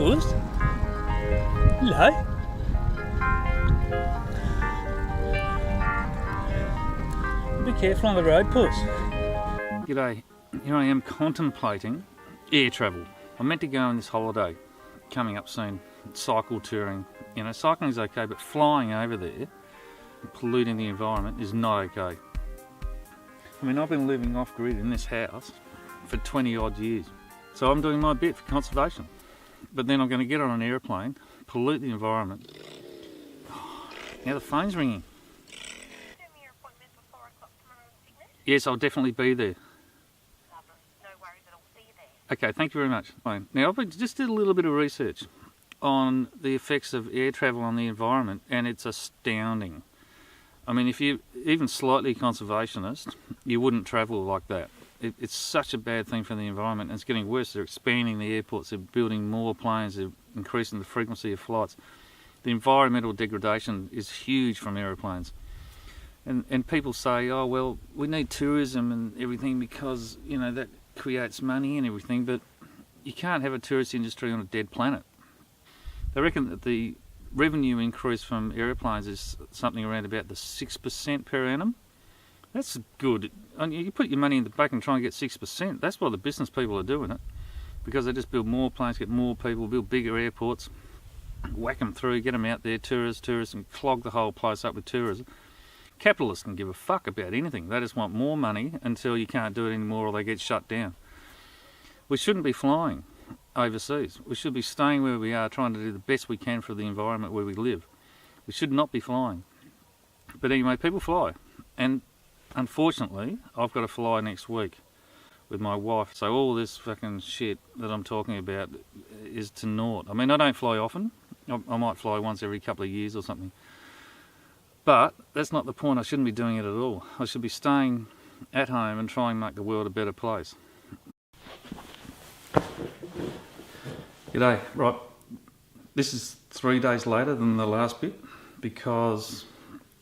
Puss. Hello. Be careful on the road, Puss. G'day. Here I am contemplating air travel. I'm meant to go on this holiday coming up soon, cycle touring. You know, cycling's okay, but flying over there, polluting the environment, is not okay. I mean, I've been living off-grid in this house for 20 odd years. So I'm doing my bit for conservation. But then I'm going to get on an airplane, pollute the environment. Now the phone's ringing. Yes, I'll definitely be there. No worries, I'll see you there. Okay, thank you very much. Now, I just did a little bit of research on the effects of air travel on the environment, and it's astounding. I mean, if you're even slightly conservationist, you wouldn't travel like that. It's such a bad thing for the environment, and it's getting worse. They're expanding the airports, they're building more planes, they're increasing the frequency of flights. The environmental degradation is huge from aeroplanes. And people say, oh, well, we need tourism and everything because, you know, that creates money and everything, but you can't have a tourist industry on a dead planet. They reckon that the revenue increase from aeroplanes is something around about the 6% per annum. That's good. I mean, you put your money in the bank and try and get 6%. That's why the business people are doing it, because they just build more planes, get more people, build bigger airports, whack them through, get them out there, tourists, and clog the whole place up with tourism. Capitalists can give a fuck about anything. They just want more money until you can't do it anymore or they get shut down. We shouldn't be flying overseas. We should be staying where we are, trying to do the best we can for the environment where we live. We should not be flying. But anyway, people fly. And unfortunately, I've got to fly next week with my wife. So all this fucking shit that I'm talking about is to naught. I mean, I don't fly often. I might fly once every couple of years or something. But that's not the point. I shouldn't be doing it at all. I should be staying at home and trying to make the world a better place. G'day. Right, this is 3 days later than the last bit because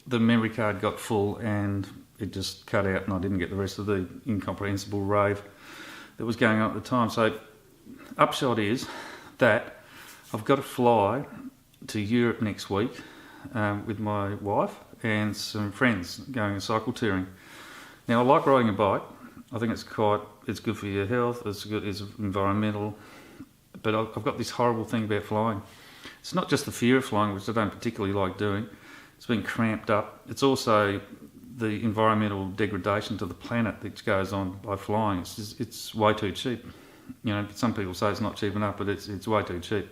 the memory card got full and it just cut out and I didn't get the rest of the incomprehensible rave that was going on at the time. So upshot is that I've got to fly to Europe next week with my wife and some friends going cycle touring. Now I like riding a bike. I think it's good for your health, it's environmental, but I've got this horrible thing about flying. It's not just the fear of flying, which I don't particularly like doing. It's been cramped up. It's also the environmental degradation to the planet that goes on by flying. It's way too cheap. You know, some people say it's not cheap enough, but it's way too cheap.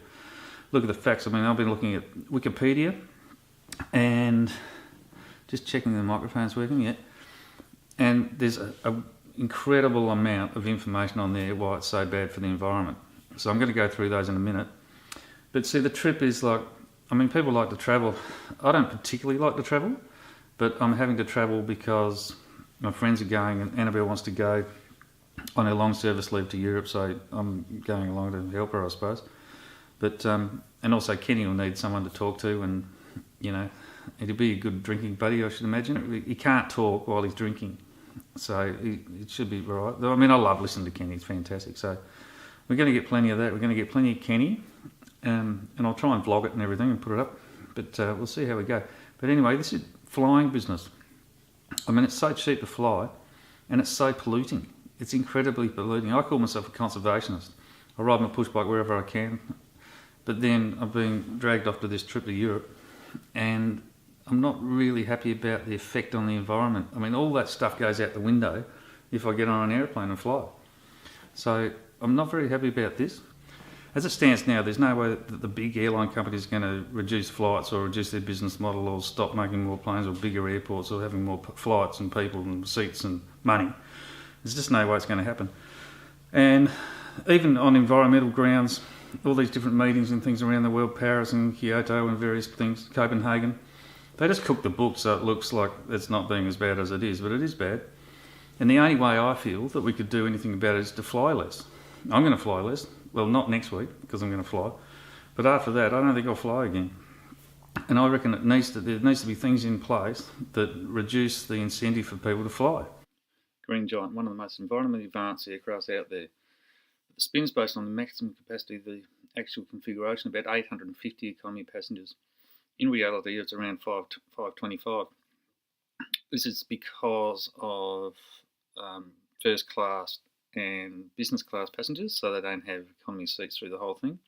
Look at the facts. I mean, I've been looking at Wikipedia and just checking the microphone's working yet. And there's an incredible amount of information on there why it's so bad for the environment. So I'm going to go through those in a minute. But see, the trip is like, I mean, people like to travel. I don't particularly like to travel, but I'm having to travel because my friends are going and Annabelle wants to go on her long service leave to Europe, so I'm going along to help her, I suppose. But and also Kenny will need someone to talk to, and you know, it'll be a good drinking buddy, I should imagine. He can't talk while he's drinking, so it should be right. I mean, I love listening to Kenny; he's fantastic. So we're going to get plenty of that. We're going to get plenty of Kenny, and I'll try and vlog it and everything and put it up. But we'll see how we go. But anyway, this is flying business. I mean, it's so cheap to fly, and it's so polluting. It's incredibly polluting. I call myself a conservationist. I ride my push bike wherever I can, but then I've been dragged off to this trip to Europe, and I'm not really happy about the effect on the environment. I mean, all that stuff goes out the window if I get on an airplane and fly. So I'm not very happy about this. As it stands now, there's no way that the big airline companies are going to reduce flights or reduce their business model or stop making more planes or bigger airports or having more flights and people and seats and money. There's just no way it's going to happen. And even on environmental grounds, all these different meetings and things around the world, Paris and Kyoto and various things, Copenhagen, they just cook the book so it looks like it's not being as bad as it is, but it is bad. And the only way I feel that we could do anything about it is to fly less. I'm going to fly less. Well, not next week because I'm going to fly, but after that, I don't think I'll fly again. And I reckon there needs to be things in place that reduce the incentive for people to fly. Green Giant, one of the most environmentally advanced aircrafts out there. The spin's based on the maximum capacity of the actual configuration, about 850 economy passengers. In reality, it's around 525. This is because of first class and business class passengers, so they don't have economy seats through the whole thing.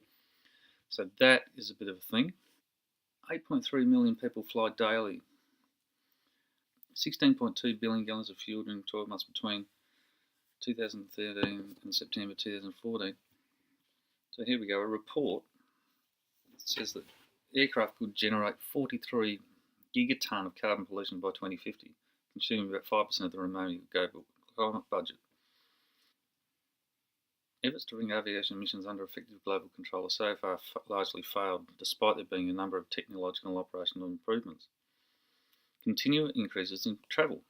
So that is a bit of a thing. 8.3 million people fly daily. 16.2 billion gallons of fuel during 12 months between 2013 and September 2014. So here we go, a report says that aircraft could generate 43 gigaton of carbon pollution by 2050, consuming about 5% of the remaining global climate budget. Efforts to bring aviation emissions under effective global control have so far largely failed, despite there being a number of technological and operational improvements. Continual increases in travel.